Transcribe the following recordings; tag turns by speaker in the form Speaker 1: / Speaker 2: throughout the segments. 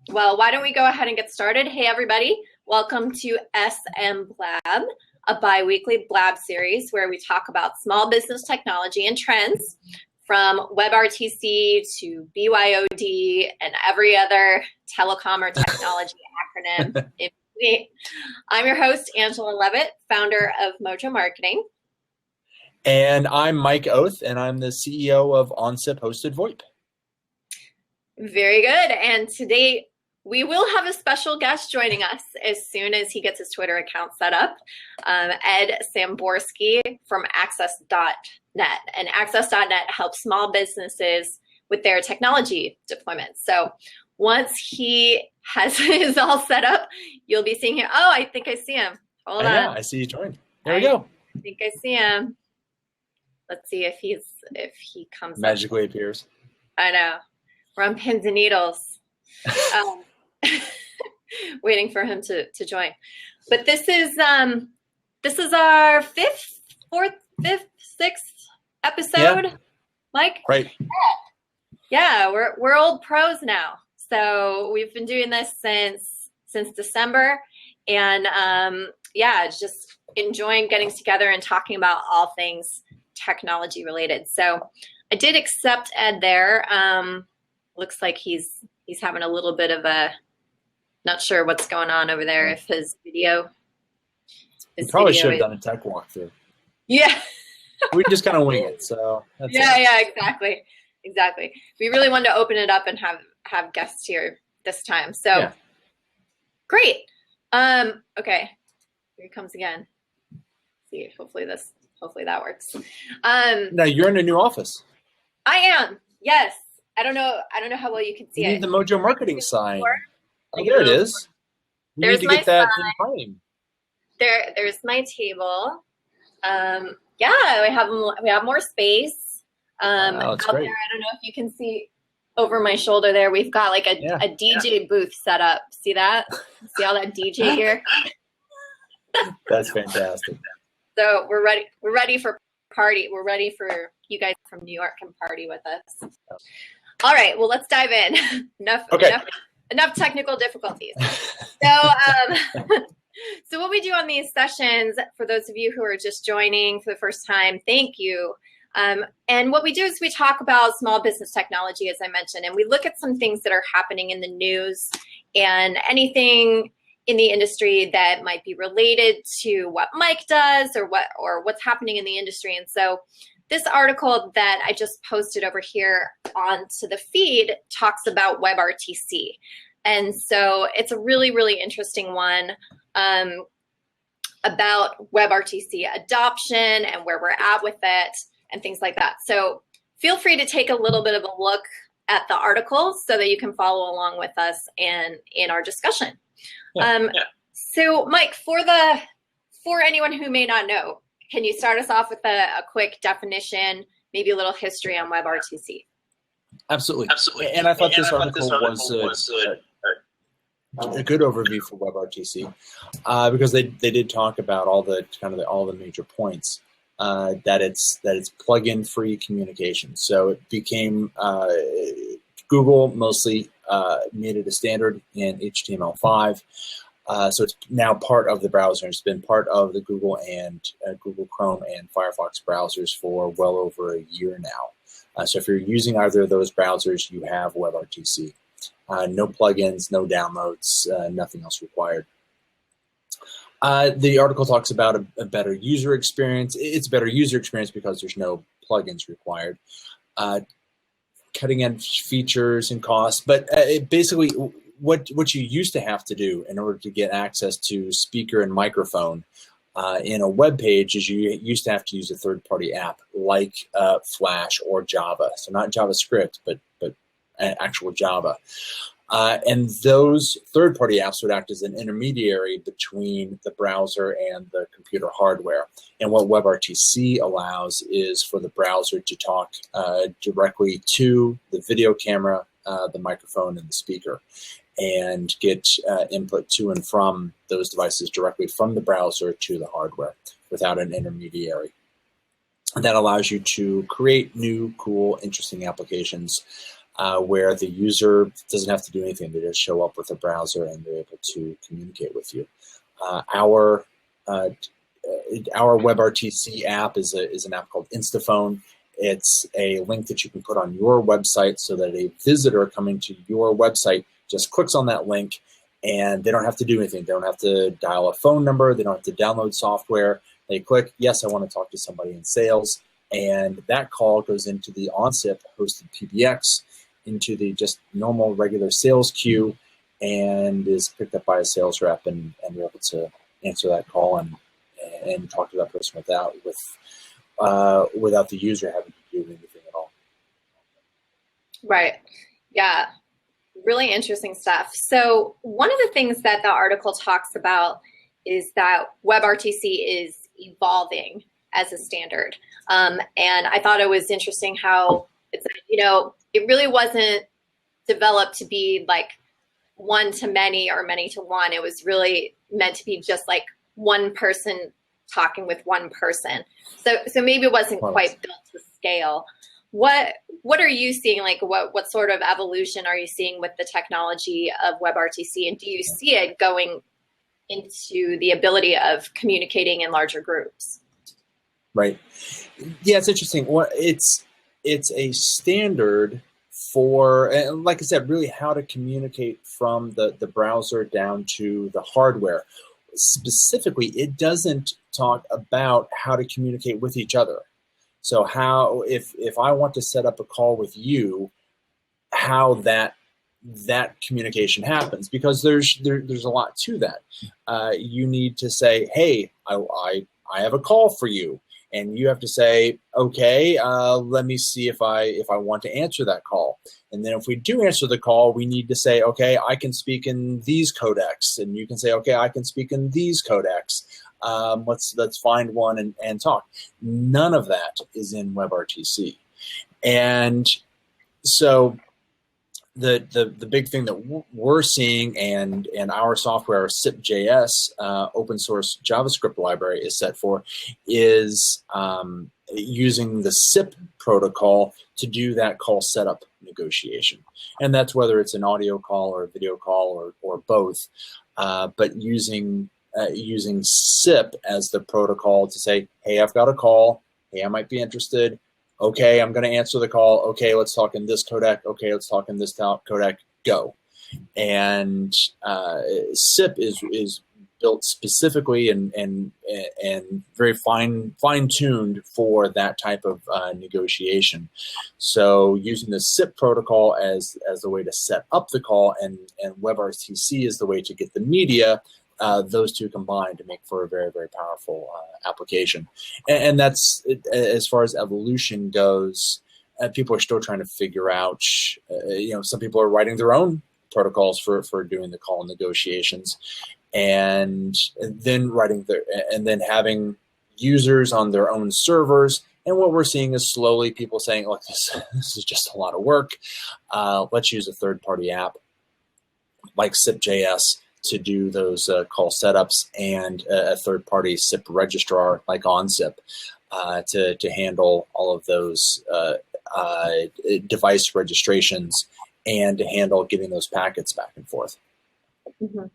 Speaker 1: Well, why don't we go ahead and get started? Hey, everybody. Welcome to SM Blab, a bi-weekly Blab series where we talk about small business technology and trends from WebRTC to BYOD and every other telecom or technology acronym. I'm your host, Angela Leavitt, founder of Mojo Marketing.
Speaker 2: And I'm Mike Oeth, and I'm the CEO of OnSIP hosted VoIP.
Speaker 1: Very good. And today we will have a special guest joining us as soon as he gets his Twitter account set up, Ed Szamborski from AAccess.net. And AAccess.net helps small businesses with their technology deployments. So once he has his all set up, you'll be seeing him. Oh, I think I see him. Hold on.
Speaker 2: Yeah, I see you joined. There we go.
Speaker 1: I think I see him. Let's see if he comes
Speaker 2: magically appears.
Speaker 1: I know. We're on pins and needles, waiting for him to join. But this is our fifth, sixth episode,
Speaker 2: yeah.
Speaker 1: Mike.
Speaker 2: Right.
Speaker 1: Yeah, we're old pros now. So we've been doing this since December, and just enjoying getting together and talking about all things technology related. So I did accept Ed there. Looks like he's having a little bit of a, not sure what's going on over there. If his video,
Speaker 2: we probably should have done a tech walkthrough.
Speaker 1: Yeah,
Speaker 2: we just kind of wing it. So that's
Speaker 1: exactly. We really wanted to open it up and have guests here this time. So yeah. Great. Okay, here he comes again. Let's see, hopefully that works.
Speaker 2: Now you're in a new office.
Speaker 1: I am. Yes. I don't know how well you can see
Speaker 2: you
Speaker 1: it.
Speaker 2: Need the Mojo marketing sign. Oh, there it is. You
Speaker 1: There's
Speaker 2: need to get that in frame.
Speaker 1: There's my table. We have more space.
Speaker 2: That's
Speaker 1: out
Speaker 2: great.
Speaker 1: there, I don't know if you can see over my shoulder there. We've got like a DJ booth set up. See that? See all that DJ gear?
Speaker 2: That's fantastic.
Speaker 1: So we're ready for party. We're ready for you guys from New York can party with us. All right, well, let's dive in. Enough technical difficulties. So what we do on these sessions, for those of you who are just joining for the first time, thank you. And what we do is we talk about small business technology, as I mentioned, and we look at some things that are happening in the news and anything in the industry that might be related to what Mike does or what's happening in the industry. And so this article that I just posted over here onto the feed talks about WebRTC. And so it's a really, really interesting one about WebRTC adoption and where we're at with it and things like that. So feel free to take a little bit of a look at the article so that you can follow along with us and in our discussion. So Mike, for anyone who may not know, can you start us off with a quick definition, maybe a little history on WebRTC?
Speaker 2: Absolutely. And I thought this article was a good overview for WebRTC because they did talk about all the major points. That it's plug-in free communication. So it became Google mostly made it a standard in HTML5. So it's now part of the browser. It's been part of the Google and Google Chrome and Firefox browsers for well over a year now. So if you're using either of those browsers, you have WebRTC. No plugins, no downloads, nothing else required. The article talks about a better user experience. It's a better user experience because there's no plugins required. Cutting edge features and costs, but basically what you used to have to do in order to get access to speaker and microphone in a web page is you used to have to use a third-party app like Flash or Java. So not JavaScript, but actual Java. And those third-party apps would act as an intermediary between the browser and the computer hardware. And what WebRTC allows is for the browser to talk directly to the video camera, the microphone, and the speaker, and get input to and from those devices directly from the browser to the hardware without an intermediary. And that allows you to create new, cool, interesting applications where the user doesn't have to do anything. They just show up with a browser and they're able to communicate with you. Our WebRTC app is an app called Instaphone. It's a link that you can put on your website so that a visitor coming to your website just clicks on that link and they don't have to do anything. They don't have to dial a phone number. They don't have to download software. They click, yes, I want to talk to somebody in sales. And that call goes into the OnSIP hosted PBX, into the just normal regular sales queue, and is picked up by a sales rep, and you're able to answer that call and talk to that person without the user having to do anything at all.
Speaker 1: Right. Yeah. Really interesting stuff. So one of the things that the article talks about is that WebRTC is evolving as a standard. And I thought it was interesting how it's, it really wasn't developed to be like one to many or many to one. It was really meant to be just like one person talking with one person. So maybe it wasn't quite built to scale. What are you seeing? Like what sort of evolution are you seeing with the technology of WebRTC? And do you see it going into the ability of communicating in larger groups?
Speaker 2: Right. Yeah, it's interesting. Well, it's a standard for, like I said, really how to communicate from the browser down to the hardware. Specifically, it doesn't talk about how to communicate with each other. So how, if I want to set up a call with you, how that communication happens, because there's a lot to that. You need to say, hey, I have a call for you. And you have to say, okay, let me see if I want to answer that call. And then if we do answer the call, we need to say, okay, I can speak in these codecs. And you can say, okay, I can speak in these codecs. Let's find one and talk. None of that is in WebRTC. And so the big thing that we're seeing, and our software, SIP.js, open source JavaScript library, is set for, is using the SIP protocol to do that call setup negotiation. And that's whether it's an audio call or a video call or both, but using SIP as the protocol to say, hey, I've got a call. Hey, I might be interested. Okay, I'm going to answer the call. Okay, let's talk in this codec. Okay, let's talk in this codec. Go. And SIP is built specifically and very fine-tuned for that type of negotiation. So using the SIP protocol as the way to set up the call, and WebRTC is the way to get the media. Those two combined to make for a very, very powerful application. And that's, as far as evolution goes, people are still trying to figure out, some people are writing their own protocols for doing the call negotiations, and then having users on their own servers. And what we're seeing is slowly people saying, look, this is just a lot of work. Let's use a third-party app like SIP.js to do those call setups, and a third-party SIP registrar like OnSIP to handle all of those device registrations and to handle getting those packets back and forth.
Speaker 1: Mm-hmm.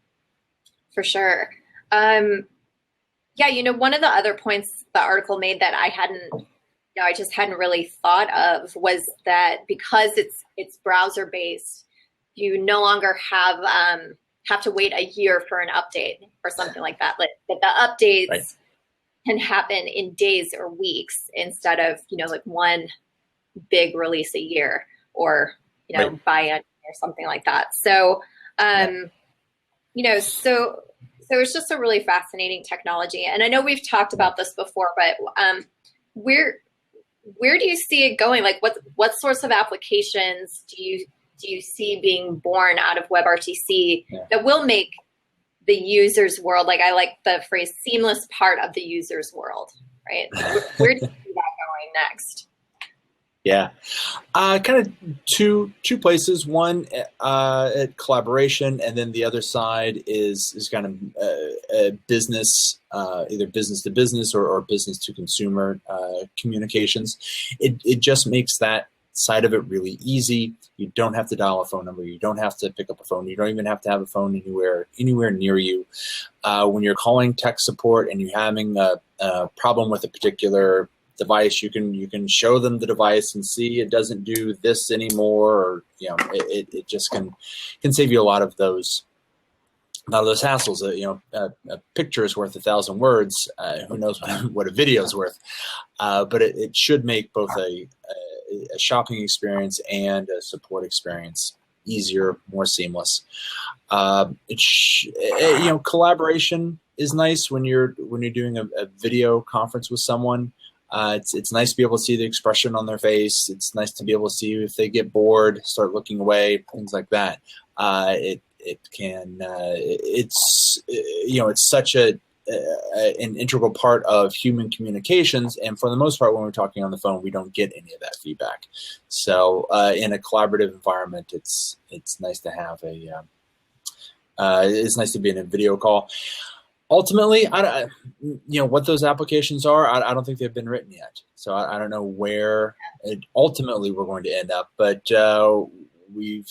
Speaker 1: For sure. Yeah, one of the other points the article made that I just hadn't really thought of was that because it's browser-based, you no longer have to wait a year for an update or something like that. But the updates can happen in days or weeks instead of, like one big release a year or, biannual or something like that. So, so it's just a really fascinating technology. And I know we've talked about this before, but where do you see it going? Like what sorts of applications do you see being born out of WebRTC that will make the user's world, like I like the phrase, seamless part of the user's world, right? Where do you see that going next?
Speaker 2: Yeah, kind of two places. One, at collaboration, and then the other side is kind of business, either business to business or business to consumer communications. It just makes that side of it really easy. You don't have to dial a phone number. You don't have to pick up a phone. You don't even have to have a phone anywhere near you. When you're calling tech support and you're having a problem with a particular device, you can show them the device and see it doesn't do this anymore, or it just can save you a lot of those hassles. A picture is worth 1,000 words. Who knows what a video is worth? But it should make both a shopping experience and a support experience easier, more seamless. Collaboration is nice when you're doing a video conference with someone. It's nice to be able to see the expression on their face. It's nice to be able to see if they get bored, start looking away, things like that. It's such an integral part of human communications, and for the most part, when we're talking on the phone, we don't get any of that feedback. So, in a collaborative environment, it's nice to have it's nice to be in a video call. Ultimately, what those applications are, I don't think they've been written yet. So I don't know where ultimately we're going to end up. But we've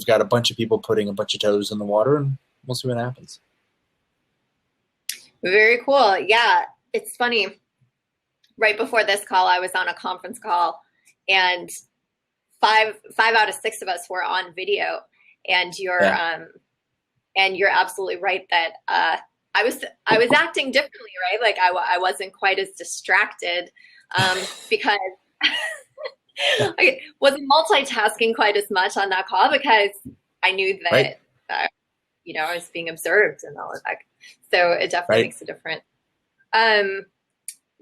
Speaker 2: got a bunch of people putting a bunch of toes in the water, and we'll see what happens.
Speaker 1: Very cool. Yeah, it's funny. Right before this call, I was on a conference call, and five out of 6 of us were on video. And you're absolutely right that. I was acting differently, right? Like I wasn't quite as distracted because I wasn't multitasking quite as much on that call, because I knew that I was being observed and all of that. So it definitely makes a difference.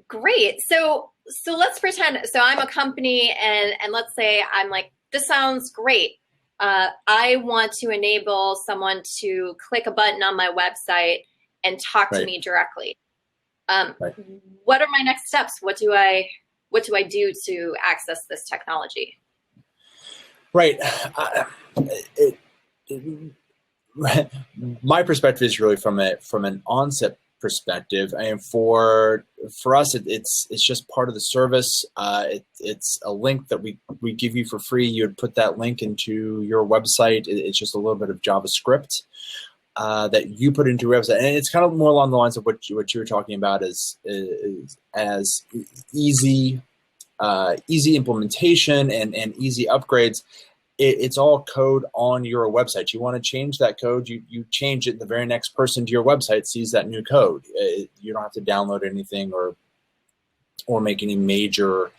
Speaker 1: Great. So let's pretend. So I'm a company, and let's say I'm like, this sounds great. I want to enable someone to click a button on my website and talk to me directly. What are my next steps? What do I do to access this technology?
Speaker 2: Right. My perspective is really from an OnSIP perspective, and for us, it's just part of the service. It's a link that we give you for free. You'd put that link into your website. It's just a little bit of JavaScript that you put into your website, and it's kind of more along the lines of what you were talking about as easy implementation and easy upgrades. It's all code on your website. You want to change that code, you change it. The very next person to your website sees that new code. You don't have to download anything or make any major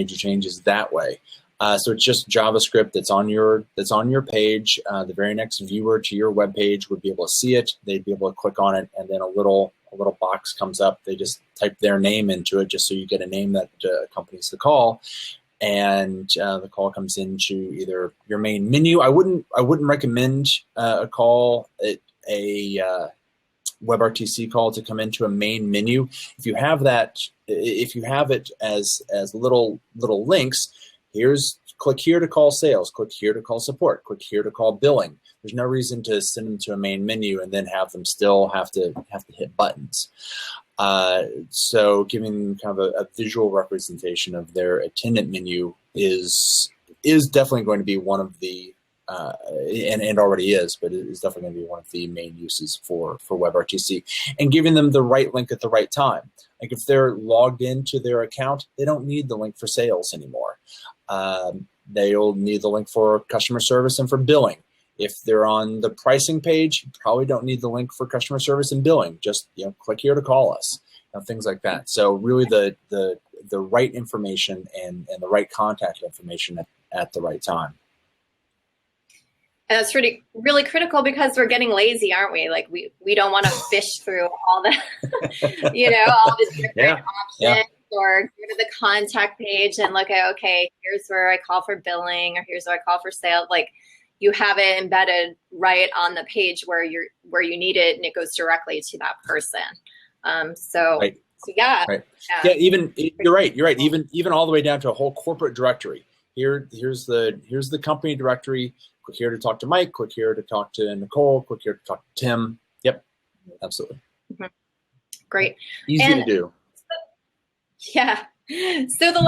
Speaker 2: changes that way. So it's just JavaScript that's on your page. The very next viewer to your web page would be able to see it. They'd be able to click on it, and then a little box comes up. They just type their name into it, just so you get a name that accompanies the call, and the call comes into either your main menu. I wouldn't recommend a WebRTC call to come into a main menu. If you have it as little links. Click here to call sales, click here to call support, click here to call billing. There's no reason to send them to a main menu and then have them still have to hit buttons. So giving them kind of a visual representation of their attendant menu is definitely going to be one of the and already is, but it is definitely going to be one of the main uses for WebRTC, and giving them the right link at the right time. Like if they're logged into their account, they don't need the link for sales anymore. They'll need the link for customer service and for billing. If they're on the pricing page, you probably don't need the link for customer service and billing. Just click here to call us, things like that. So really the right information and the right contact information at the right time.
Speaker 1: And that's really critical, because we're getting lazy, aren't we? Like we don't want to fish through all the all the different options, or go to the contact page and look at, okay, here's where I call for billing, or here's where I call for sale. Like you have it embedded right on the page where you need it, and it goes directly to that person. Even
Speaker 2: you're right. Even all the way down to a whole corporate directory. Here's the company directory. Click here to talk to Mike. Click here to talk to Nicole. Click here to talk to Tim. Yep, absolutely.
Speaker 1: Mm-hmm. Great.
Speaker 2: Easy to do.
Speaker 1: Yeah. So the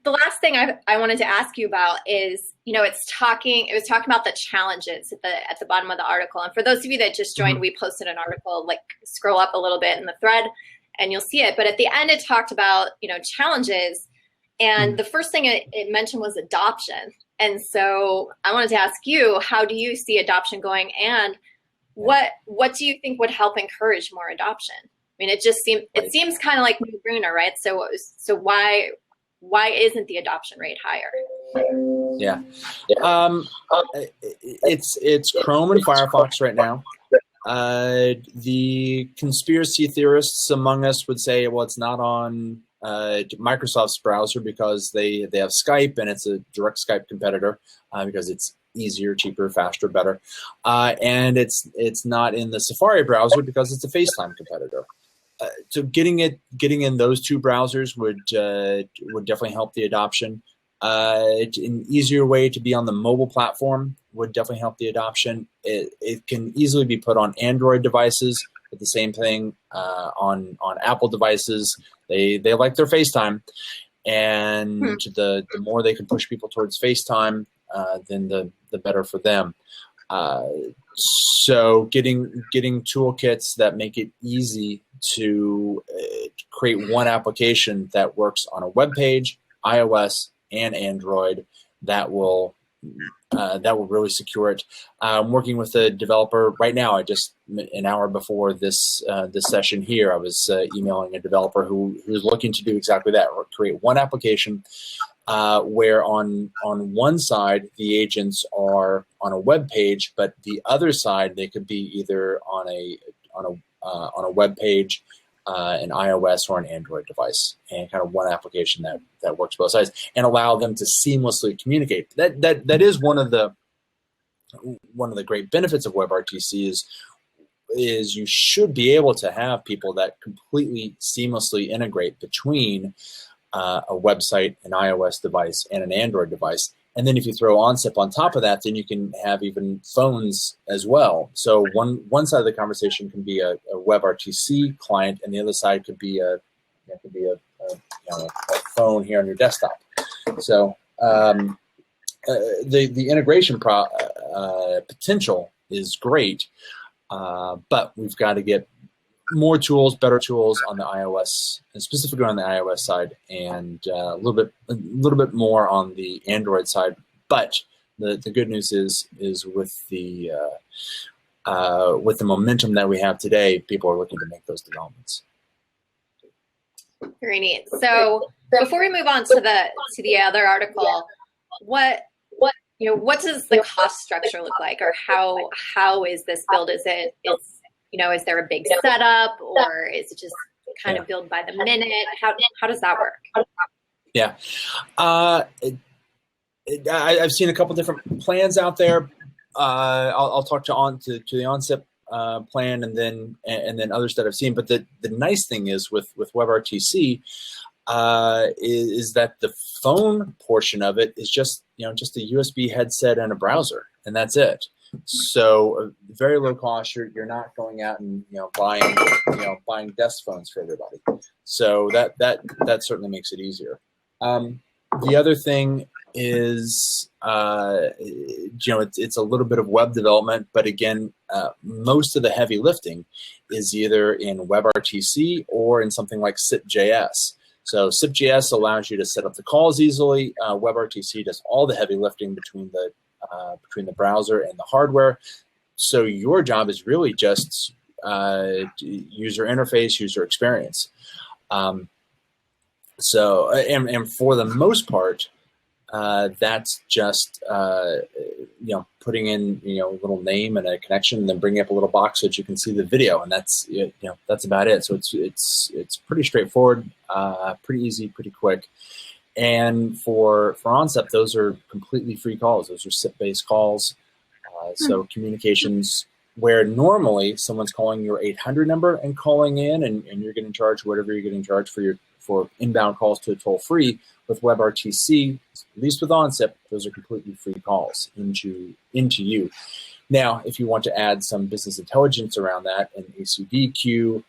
Speaker 1: the last thing I wanted to ask you about is, it was talking about the challenges at the bottom of the article. And for those of you that just joined, we posted an article, like scroll up a little bit in the thread and you'll see it. But at the end, it talked about, challenges. And the first thing it mentioned was adoption. And so I wanted to ask you, how do you see adoption going? And what do you think would help encourage more adoption? I mean, it seems kind of like no-brainer, right? So why isn't the adoption rate higher?
Speaker 2: Yeah. It's Chrome and Firefox right now. The conspiracy theorists among us would say, well, it's not on Microsoft's browser because they have Skype and it's a direct Skype competitor because it's easier, cheaper, faster, better. And it's not in the Safari browser because it's a FaceTime competitor. So getting in those two browsers would definitely help the adoption. An easier way to be on the mobile platform would definitely help the adoption. It can easily be put on Android devices, but the same thing on Apple devices. They like their FaceTime, and the more they can push people towards FaceTime, then the better for them. So getting toolkits that make it easy to create one application that works on a web page, iOS, and Android, that will really secure it. I'm working with a developer right now. An hour before this session here, I was emailing a developer who's looking to do exactly that, or create one application where on one side the agents are on a web page, but the other side they could be either on a web page, an iOS or an Android device, and kind of one application that works both sides, and allow them to seamlessly communicate. That is one of the great benefits of WebRTC is you should be able to have people that completely seamlessly integrate between a website, an iOS device, and an Android device. And then if you throw OnSIP on top of that, then you can have even phones as well. So one side of the conversation can be a WebRTC client, and the other side could be a phone here on your desktop. So the integration potential is great, but we've got to get more tools, better tools on the iOS, and specifically on the iOS side, and a little bit more on the Android side. But the good news is with the momentum that we have today, people are looking to make those developments.
Speaker 1: Very neat. So before we move on to the other article, what does the cost structure look like, or how is this built? Is there a big setup, or is it just kind of build by the minute? How does that work?
Speaker 2: Yeah, I've seen a couple different plans out there. I'll talk to the OnSIP plan, and then others that I've seen. But the nice thing is with WebRTC is that the phone portion of it is just a USB headset and a browser, and that's it. So very low cost. You're not going out and buying desk phones for everybody. So that certainly makes it easier. The other thing is it's a little bit of web development, but again, most of the heavy lifting is either in WebRTC or in something like SIP.js. So SIP.js allows you to set up the calls easily. WebRTC does all the heavy lifting between the browser and the hardware. So your job is really just user interface, user experience. So for the most part, that's just putting in a little name and a connection, and then bringing up a little box so that you can see the video, and that's about it. So it's pretty straightforward, pretty easy, pretty quick. And for OnSIP, those are completely free calls. Those are SIP-based calls. So communications where normally someone's calling your 800 number and calling in, and you're getting charged whatever you're getting charged for inbound calls to a toll-free. With WebRTC, at least with OnSIP, those are completely free calls into you. Now, if you want to add some business intelligence around that, an ACD queue,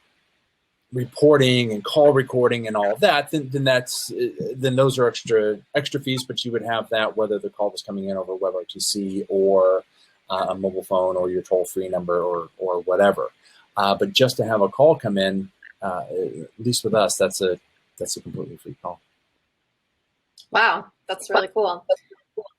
Speaker 2: reporting and call recording and all of that, then those are extra fees. But you would have that whether the call was coming in over WebRTC or a mobile phone or your toll-free number or whatever. But just to have a call come in, at least with us, that's a completely free call.
Speaker 1: Wow, that's really cool.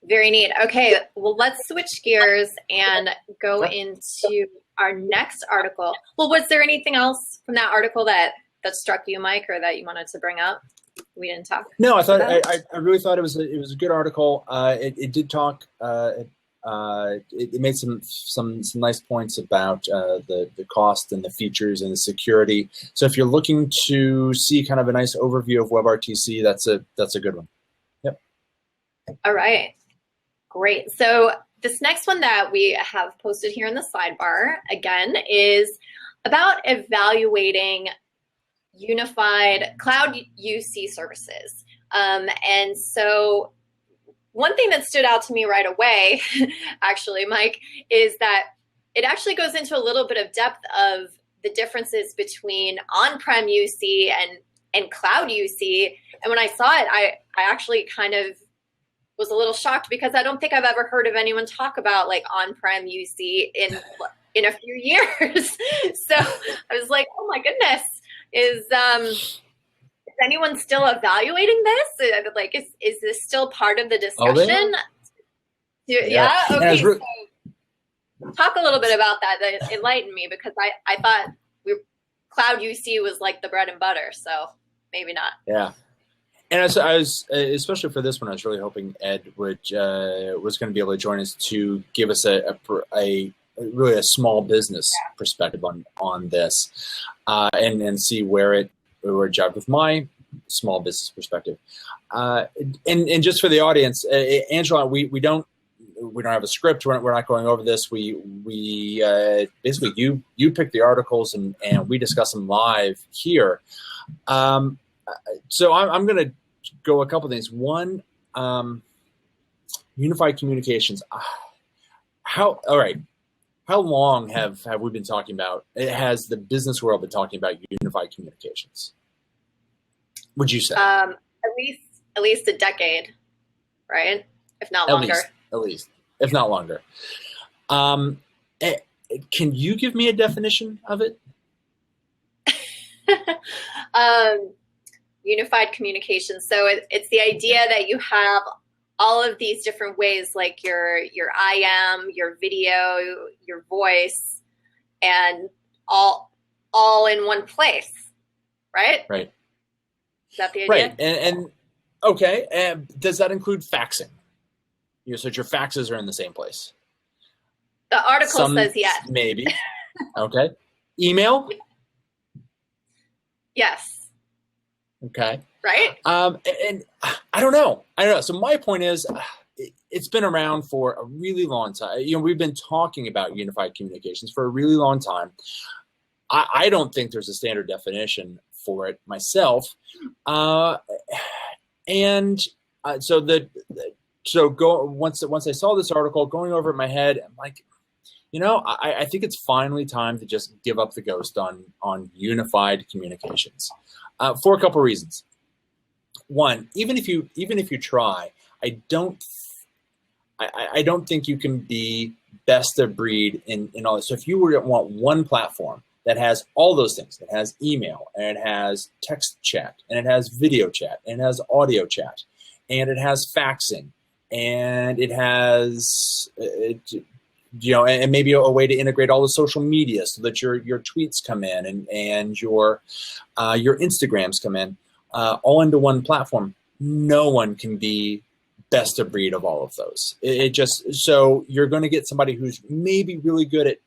Speaker 1: Very neat. Okay, well, let's switch gears and go into our next article. Well, was there anything else from that article that struck you, Mike, or that you wanted to bring up? We didn't talk.
Speaker 2: No, I really thought it was a good article. It did talk. It made some nice points about the cost and the features and the security. So if you're looking to see kind of a nice overview of WebRTC, that's a good one. Yep.
Speaker 1: All right. Great. So this next one that we have posted here in the sidebar, again, is about evaluating unified cloud UC services. And so one thing that stood out to me right away, actually, Mike, is that it actually goes into a little bit of depth of the differences between on-prem UC and cloud UC. And when I saw it, I actually kind of was a little shocked because I don't think I've ever heard of anyone talk about like on-prem UC in a few years. So I was like, oh my goodness, is anyone still evaluating this? Like, is this still part of the discussion? Yeah. Okay. So talk a little bit about that. That enlightened me because I thought cloud UC was like the bread and butter. So maybe not.
Speaker 2: Yeah. And I was especially for this one, I was really hoping Ed was going to be able to join us to give us a really a small business perspective on this, and see where it jives with my small business perspective. And just for the audience, Angela, we don't have a script. We're not going over this. We basically you pick the articles and we discuss them live here. So I'm going to go a couple things. One, unified communications. How long have we been talking about? Has the business world been talking about unified communications? Would you say?
Speaker 1: At least a decade, right? If not longer.
Speaker 2: At least, if not longer. Can you give me a definition of it?
Speaker 1: Unified communication. So it's the idea that you have all of these different ways, like your IM, your video, your voice, and all in one place, right?
Speaker 2: Right.
Speaker 1: Is that the idea?
Speaker 2: Right. And okay. Does that include faxing? So your faxes are in the same place.
Speaker 1: The article says yes.
Speaker 2: Maybe. Okay. Email?
Speaker 1: Yes.
Speaker 2: Okay.
Speaker 1: Right.
Speaker 2: And I don't know. So my point is, it's been around for a really long time. We've been talking about unified communications for a really long time. I don't think there's a standard definition for it myself. Once I saw this article, going over it in my head, I'm like, I think it's finally time to just give up the ghost on unified communications. For a couple of reasons. One, even if you try, I don't think you can be best of breed in all this. So if you were to want one platform that has all those things, it has email, and it has text chat, and it has video chat, and it has audio chat, and it has faxing, and it has and maybe a way to integrate all the social media so that your tweets come in and your Instagrams come in, all into one platform. No one can be best of breed of all of those. So you're going to get somebody who's maybe really good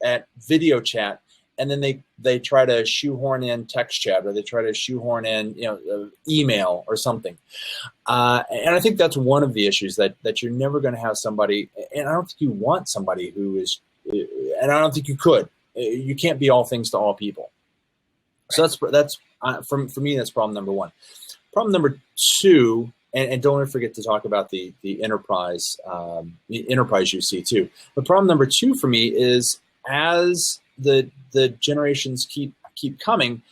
Speaker 2: at video chat, and then they try to shoehorn in text chat, or they try to shoehorn in email or something. And I think that's one of the issues that you're never going to have somebody, and I don't think you want somebody who is, and I don't think you could. You can't be all things to all people. So that's for me, that's problem number one. Problem number two, and don't forget to talk about the enterprise UC too. But problem number two for me is, as the generations keep coming,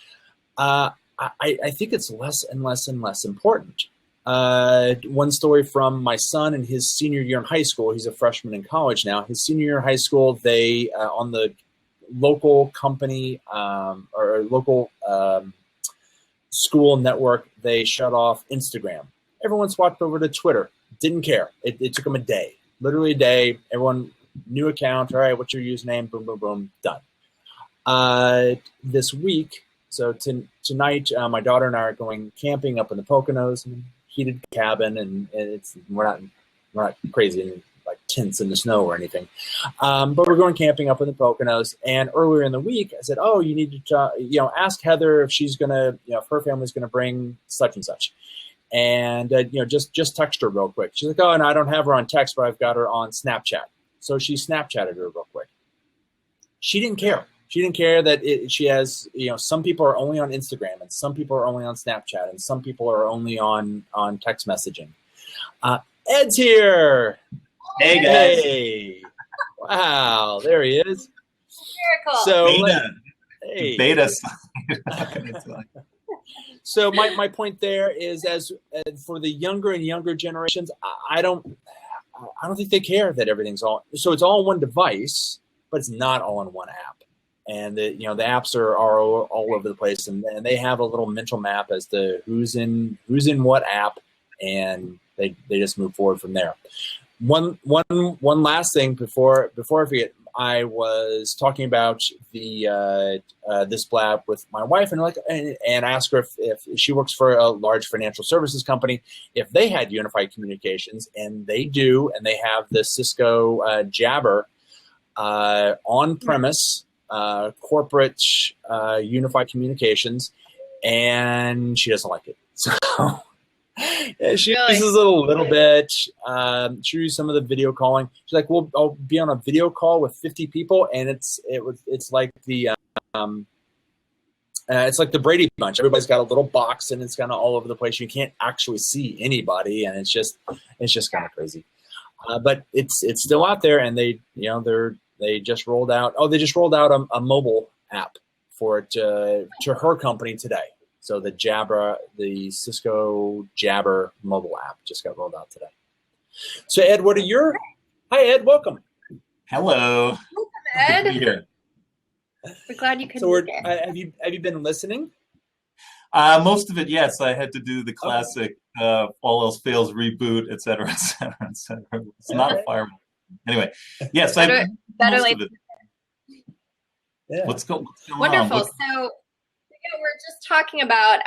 Speaker 2: I think it's less and less and less important. One story from my son in his senior year in high school. He's a freshman in college now. His senior year in high school, they on the local company or local school network, they shut off Instagram. Everyone swapped over to Twitter. Didn't care. It took them a day, literally a day. Everyone, new account. All right, what's your username? Boom, boom, boom, done. This week, so tonight, my daughter and I are going camping up in the Poconos, in a heated cabin, and we're not crazy in like tents in the snow or anything, but we're going camping up in the Poconos. And earlier in the week, I said, "Oh, you need to ask Heather if she's gonna, if her family's gonna bring such and such." And just text her real quick. She's like, "Oh, and I don't have her on text, but I've got her on Snapchat." So she Snapchatted her real quick. She didn't care. She didn't care that she has, some people are only on Instagram, and some people are only on Snapchat, and some people are only on text messaging. Ed's here.
Speaker 3: Hey guys.
Speaker 2: Hey. Wow, there he is.
Speaker 1: Miracle.
Speaker 2: So
Speaker 3: Beta.
Speaker 2: So my point there is, as for the younger and younger generations, I don't think they care that everything's all. So it's all on one device, but it's not all on one app. And the apps are all over the place, and they have a little mental map as to who's in what app, and they just move forward from there. One last thing before I forget. I was talking about the this Blab with my wife, and asked her if she works for a large financial services company, if they had unified communications, and they do, and they have the Cisco Jabber on-premise corporate unified communications, and she doesn't like it. So yeah, she uses it a little bit. She uses some of the video calling. She's like, "Well, I'll be on a video call with 50 people, and it's like the Brady Bunch. Everybody's got a little box, and it's kind of all over the place. You can't actually see anybody, and it's just kind of crazy. But it's still out there, and they just rolled out. Oh, they just rolled out a mobile app for it to her company today. So the Cisco Jabber mobile app just got rolled out today. So Ed, hi Ed, welcome.
Speaker 3: Hello.
Speaker 1: Welcome, Ed.
Speaker 3: Good to be here.
Speaker 1: We're glad you could.
Speaker 2: So have you been listening?
Speaker 3: Most of it, yes. I had to do the classic all else fails reboot, et cetera, et cetera, et cetera. It's not a firewall. Anyway, yes,
Speaker 1: better
Speaker 3: most
Speaker 1: late.
Speaker 3: of it.
Speaker 2: Yeah.
Speaker 3: What's going
Speaker 1: Wonderful.
Speaker 3: on?
Speaker 1: So we're just talking about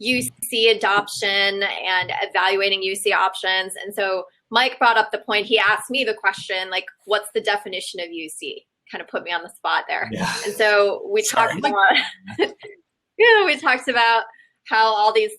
Speaker 1: UC adoption and evaluating UC options. And so Mike brought up the point. He asked me the question, like, what's the definition of UC? Kind of put me on the spot there.
Speaker 3: Yeah.
Speaker 1: And so we talked about how all these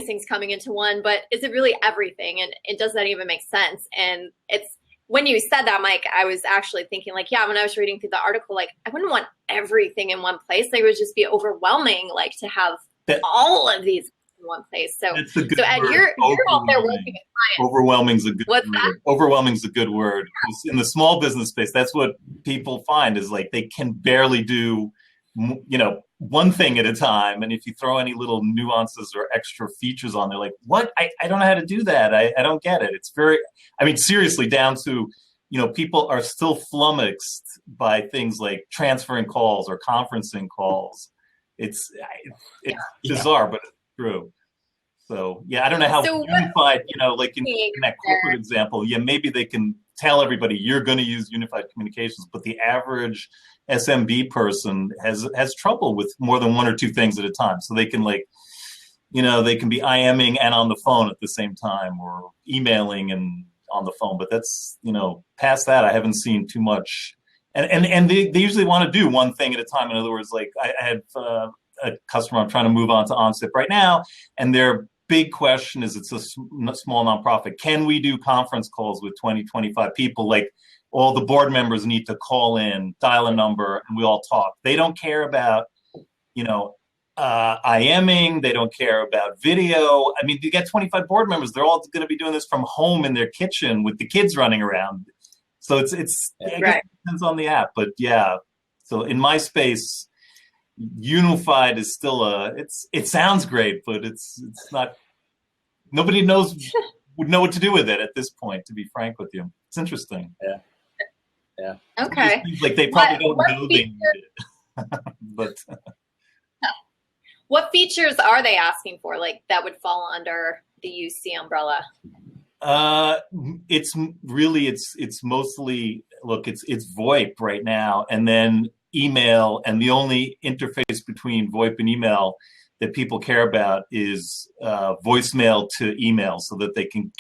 Speaker 1: things coming into one, but is it really everything? And it doesn't even make sense. And it's when you said that, Mike, I was actually thinking when I was reading through the article, I wouldn't want everything in one place. They would just be overwhelming, to have all of these in one place. So Ed, you're out there working with clients.
Speaker 3: Overwhelming's a good
Speaker 1: What's
Speaker 3: word.
Speaker 1: that?
Speaker 3: Overwhelming's a good word. In the small business space, that's what people find is they can barely do, one thing at a time. And if you throw any little nuances or extra features on, they're like, what? I don't know how to do that. I don't get it. It's seriously down to, people are still flummoxed by things like transferring calls or conferencing calls. It's bizarre, but it's true. So, I don't know how unified, in that corporate example, maybe they can tell everybody you're going to use unified communications, but the average SMB person has trouble with more than one or two things at a time. So they can they can be IMing and on the phone at the same time, or emailing and on the phone. But that's, past that, I haven't seen too much. And they usually want to do one thing at a time. In other words, I have a customer I'm trying to move on to OnSIP right now, and their big question is, it's a small nonprofit. Can we do conference calls with 20, 25 people? All the board members need to call in, dial a number, and we all talk. They don't care about, IMing. They don't care about video. I mean, you get 25 board members. They're all going to be doing this from home in their kitchen with the kids running around. So I guess it depends on the app. But yeah, so in my space, unified is still it sounds great, but it's not. Nobody would know what to do with it at this point. To be frank with you, it's interesting.
Speaker 2: Yeah.
Speaker 1: Okay.
Speaker 3: It seems like they probably don't know they need it. But
Speaker 1: what features are they asking for, like that would fall under the UC umbrella?
Speaker 3: It's mostly, look, it's VoIP right now, and then email, and the only interface between VoIP and email that people care about is voicemail to email, so that they can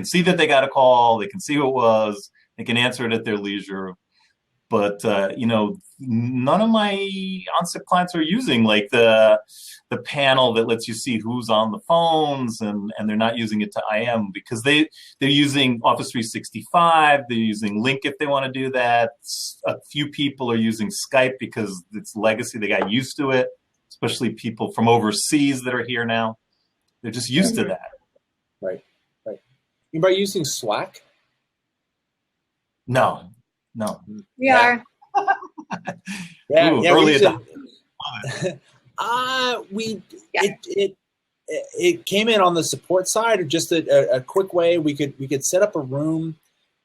Speaker 3: see that they got a call, they can see who it was, they can answer it at their leisure. But none of my OnSIP clients are using like the panel that lets you see who's on the phones, and they're not using it to IM because they're using Office 365. They're using Link if they want to do that. A few people are using Skype because it's legacy. They got used to it, especially people from overseas that are here now. They're just used to that.
Speaker 2: Right. Anybody using Slack?
Speaker 3: No.
Speaker 1: We are.
Speaker 3: Early adopter.
Speaker 2: It came in on the support side, or just a quick way we could set up a room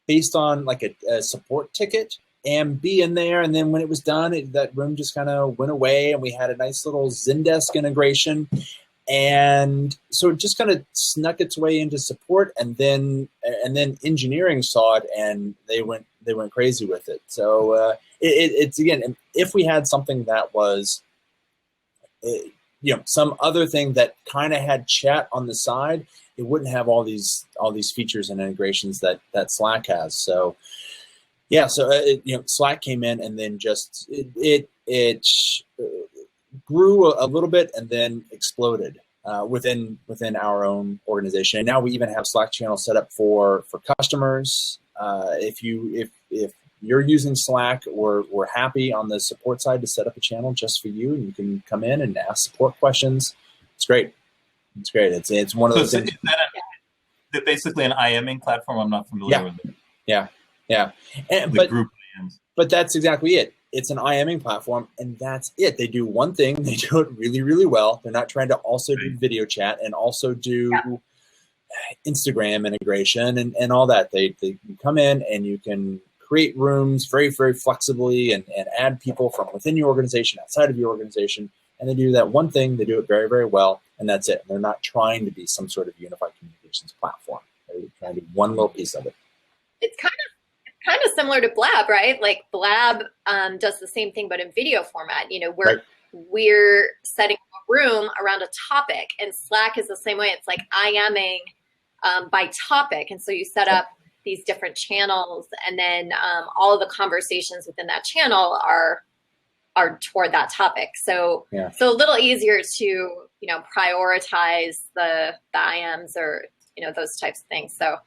Speaker 2: based on like a support ticket and be in there, and then when it was done, that room just kind of went away, and we had a nice little Zendesk integration, and so it just kind of snuck its way into support, and then engineering saw it, and they went crazy with it. So it's again, if we had something that was some other thing that kind of had chat on the side, it wouldn't have all these features and integrations that Slack has. So Slack came in, and then just it grew a little bit and then exploded within our own organization. And now we even have Slack channels set up for customers. If you're using Slack, we're happy on the support side to set up a channel just for you, and you can come in and ask support questions. It's great. It's one of those things. Is
Speaker 3: that basically an IMing platform? I'm not familiar with it.
Speaker 2: Yeah. But that's exactly it. It's an IMing platform, and that's it. They do one thing. They do it really, really well. They're not trying to also do video chat and also do Instagram integration and all that. They come in, and you can create rooms very, very flexibly and add people from within your organization, outside of your organization. And they do that one thing. They do it very, very well, and that's it. And they're not trying to be some sort of unified communications platform. They're trying to do one little piece of it.
Speaker 1: It's kind of similar to Blab, right? Like Blab does the same thing, but in video format. We're setting a room around a topic, and Slack is the same way. It's like IMing by topic, and so you set up these different channels, and then all of the conversations within that channel are toward that topic. So so a little easier to prioritize the IMs or those types of things. So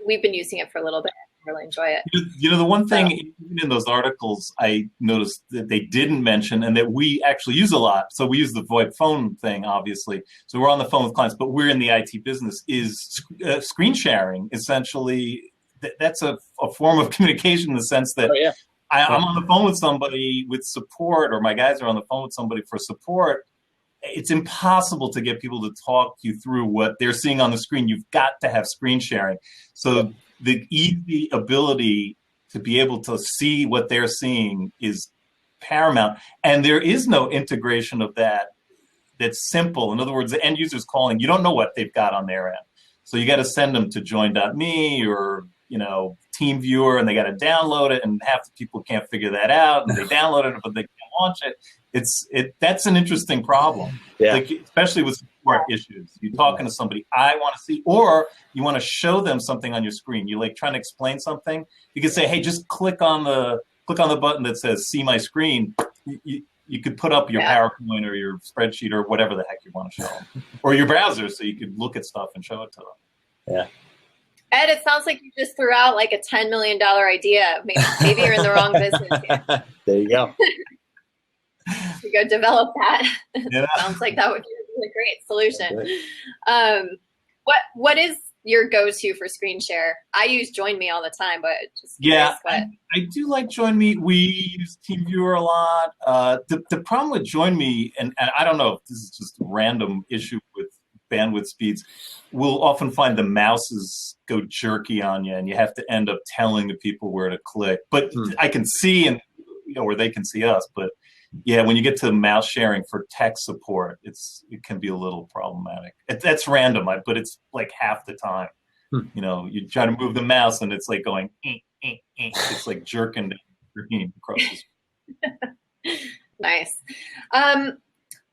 Speaker 1: we've been using it for a little bit. Really enjoy it.
Speaker 3: The one thing even in those articles I noticed that they didn't mention, and that we actually use a lot. So we use the VoIP phone thing, obviously. So we're on the phone with clients, but we're in the IT business. Is screen sharing essentially? That's a form of communication in the sense that I'm on the phone with somebody with support, or my guys are on the phone with somebody for support. It's impossible to get people to talk you through what they're seeing on the screen. You've got to have screen sharing. So the easy ability to be able to see what they're seeing is paramount. And there is no integration of that that's simple. In other words, the end user's calling, you don't know what they've got on their end. So you got to send them to join.me or, TeamViewer, and they got to download it, and half the people can't figure that out, and they download it, but they can't launch it. That's an interesting problem, especially with support issues. You're talking to somebody, I want to see, or you want to show them something on your screen. You're like trying to explain something. You can say, hey, just click on the button that says "See my screen." You could put up your PowerPoint or your spreadsheet or whatever the heck you want to show them, or your browser, so you could look at stuff and show it to them.
Speaker 2: Yeah.
Speaker 1: Ed, it sounds like you just threw out like a $10 million idea. Maybe you're in the wrong business here.
Speaker 2: There you go.
Speaker 1: To go develop that. Sounds like that would be a really great solution. What is your go-to for screen share? I use Join Me all the time, but just
Speaker 3: yeah,
Speaker 1: curious,
Speaker 3: I do like Join Me. We use TeamViewer a lot. The problem with Join Me, and I don't know if this is just a random issue with bandwidth speeds, we'll often find the mouses go jerky on you, and you have to end up telling the people where to click. But I can see, and or they can see us. But yeah, when you get to mouse sharing for tech support, it can be a little problematic. That's random, but it's like half the time. You try to move the mouse, and it's like going. It's like jerking down the screen across the screen.
Speaker 1: Nice.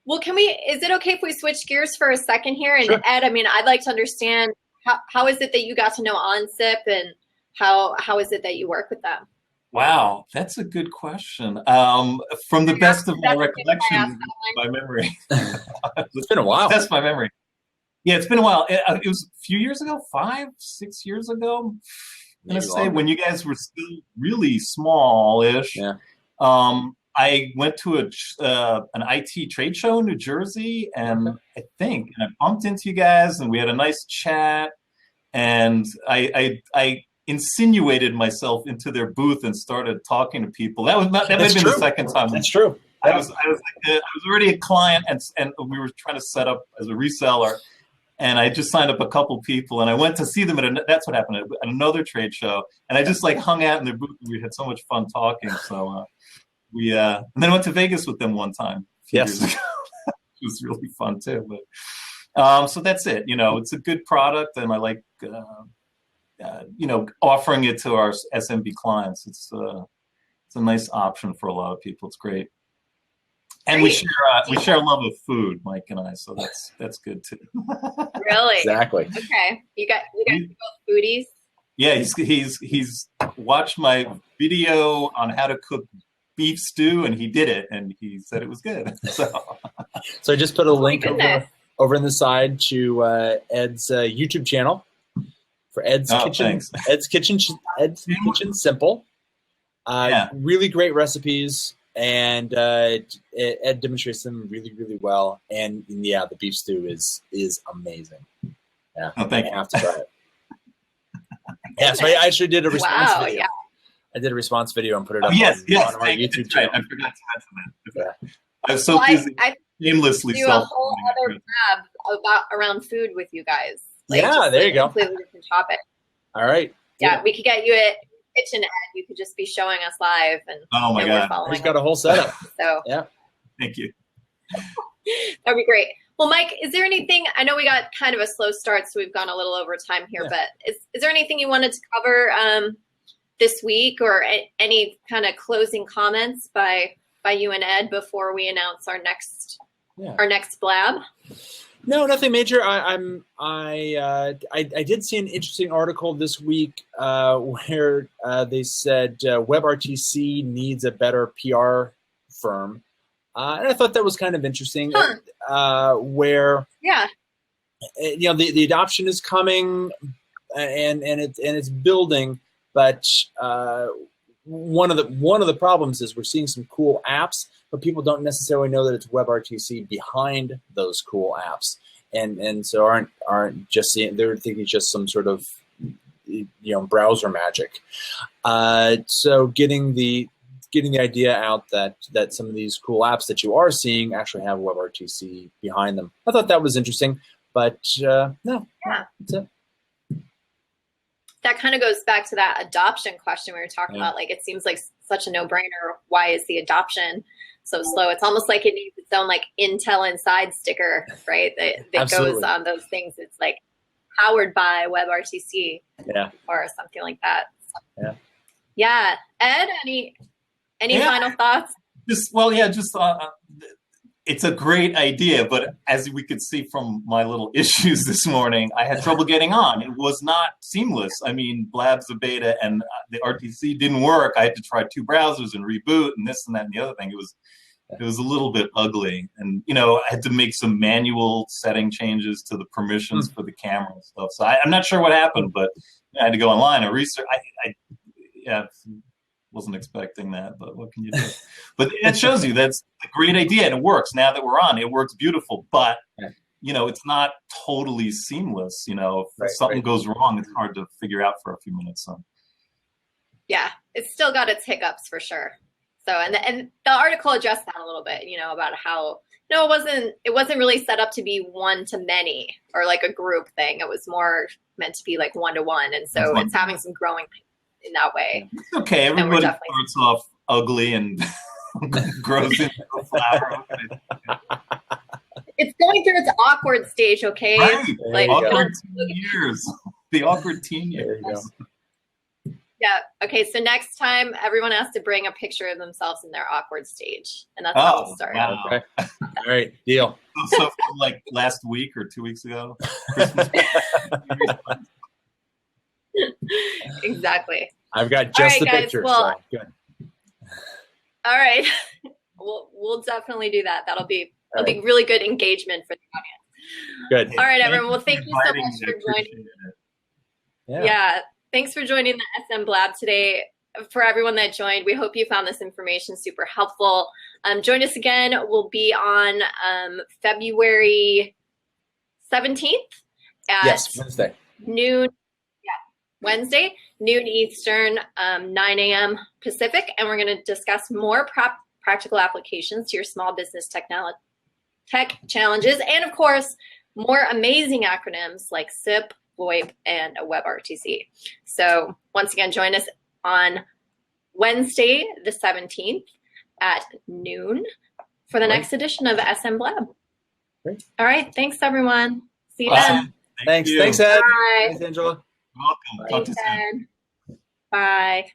Speaker 1: Well, is it okay if we switch gears for a second here? And
Speaker 2: Sure.
Speaker 1: Ed, I mean, I'd like to understand how is it that you got to know OnSIP, and how is it that you work with them?
Speaker 3: Wow, that's a good question. From the best of my recollection, my memory.
Speaker 2: It's been a while.
Speaker 3: That's my memory. Yeah, it's been a while. It was a few years ago, 5, 6 years ago. I'm going to say when you guys were still really small-ish.
Speaker 2: Yeah.
Speaker 3: I went to an IT trade show in New Jersey, and I bumped into you guys, and we had a nice chat, and I insinuated myself into their booth and started talking to people. That might have been the second time.
Speaker 2: That's true.
Speaker 3: I was already a client, and we were trying to set up as a reseller. And I just signed up a couple people, and I went to see them that's what happened, at another trade show. And I just like hung out in their booth, and we had so much fun talking. So and then I went to Vegas with them one time a few years ago. It was really fun too. But so that's it. It's a good product, and I like offering it to our SMB clients. It's a nice option for a lot of people. It's great. And we share a love of food, Mike and I, so that's good too.
Speaker 1: Really?
Speaker 2: Exactly.
Speaker 1: Okay. You guys are both foodies?
Speaker 3: Yeah, he's watched my video on how to cook beef stew, and he did it, and he said it was good.
Speaker 2: So I just put a link over in the side to Ed's YouTube channel for Ed's Kitchen.
Speaker 3: Thanks.
Speaker 2: Ed's Kitchen Simple. Really great recipes. And Ed demonstrates them really, really well. And yeah, the beef stew is amazing. Yeah,
Speaker 3: thank you.
Speaker 2: I have to try it. Yeah, so I actually did a response video. Yeah. I did a response video and put it up on our YouTube channel.
Speaker 3: I forgot to mention that.
Speaker 2: Yeah.
Speaker 3: I was so busy, shamelessly
Speaker 1: do a whole other Blab around food with you guys.
Speaker 2: There you go.
Speaker 1: Completely different topic.
Speaker 2: All right.
Speaker 1: Yeah, we could get you at Kitchen Ed. You could just be showing us live, and
Speaker 3: oh my god,
Speaker 2: he's got a whole setup.
Speaker 1: So
Speaker 2: yeah,
Speaker 3: thank you.
Speaker 1: That'd be great. Well, Mike, is there anything? I know we got kind of a slow start, so we've gone a little over time here. But is there anything you wanted to cover this week, or any kind of closing comments by you and Ed before we announce our next Blab?
Speaker 2: No, nothing major. I did see an interesting article this week where they said WebRTC needs a better PR firm, and I thought that was kind of interesting. Where the adoption is coming and it's building, but one of the problems is we're seeing some cool apps, but people don't necessarily know that it's WebRTC behind those cool apps, and so aren't just seeing. They're thinking it's just some sort of browser magic. So getting the idea out that some of these cool apps that you are seeing actually have WebRTC behind them. I thought that was interesting, but no, that's it.
Speaker 1: That kind of goes back to that adoption question we were talking about. Like, it seems like such a no-brainer. Why is the adoption so slow? It's almost like it needs its own like Intel Inside sticker, right? That goes on those things. It's like powered by WebRTC, or something like that. Yeah. Ed, any final thoughts?
Speaker 3: It's a great idea, but as we could see from my little issues this morning, I had trouble getting on. It was not seamless. I mean, Blab's a beta, and the RTC didn't work. I had to try 2 browsers and reboot and this and that and the other thing. It was a little bit ugly, and I had to make some manual setting changes to the permissions for the camera and stuff. So I'm not sure what happened, but I had to go online and research. I wasn't expecting that, but what can you do? But it shows you that's a great idea, and it works. Now that we're on, it works beautiful. But it's not totally seamless. If
Speaker 2: Right,
Speaker 3: something
Speaker 2: right.
Speaker 3: goes wrong, it's hard to figure out for a few minutes. So.
Speaker 1: Yeah, it's still got its hiccups for sure. So, and the article addressed that a little bit, about how, it wasn't really set up to be one to many or like a group thing. It was more meant to be like one to one. And so it's having some growing in that way.
Speaker 3: It's okay. Everybody starts off ugly and grows into a flower.
Speaker 1: It's going through its awkward stage, okay?
Speaker 3: Right.
Speaker 1: Like
Speaker 3: awkward teen years. The awkward teen years.
Speaker 2: There you go.
Speaker 1: Yeah. Okay. So next time, everyone has to bring a picture of themselves in their awkward stage, and that's how we'll start.
Speaker 3: Wow.
Speaker 2: Okay. All right. Deal.
Speaker 3: So from like last week or 2 weeks ago, Christmas.
Speaker 1: Exactly.
Speaker 2: I've got just the
Speaker 1: guys,
Speaker 2: picture.
Speaker 1: well,
Speaker 2: so good.
Speaker 1: All right. We'll definitely do that. That'll be really good engagement for the audience.
Speaker 2: Good.
Speaker 1: All right, everyone. Well, thank you so much for joining. Yeah. Thanks for joining the SM Blab today. For everyone that joined, we hope you found this information super helpful. Join us again. We'll be on February 17th at
Speaker 2: Wednesday.
Speaker 1: noon. Yeah, Wednesday, noon Eastern, 9 a.m. Pacific. And we're going to discuss more practical applications to your small business tech challenges. And of course, more amazing acronyms like SIP, VoIP, and a WebRTC. So once again, join us on Wednesday, the 17th at noon for the next edition of SM Blab.
Speaker 2: Great.
Speaker 1: All right. Thanks, everyone. See you
Speaker 3: Awesome.
Speaker 1: then.
Speaker 2: Thanks.
Speaker 3: you.
Speaker 2: Thanks, Ed.
Speaker 1: Bye.
Speaker 2: Thanks, Angela.
Speaker 3: Welcome. Talk to you soon.
Speaker 1: Bye.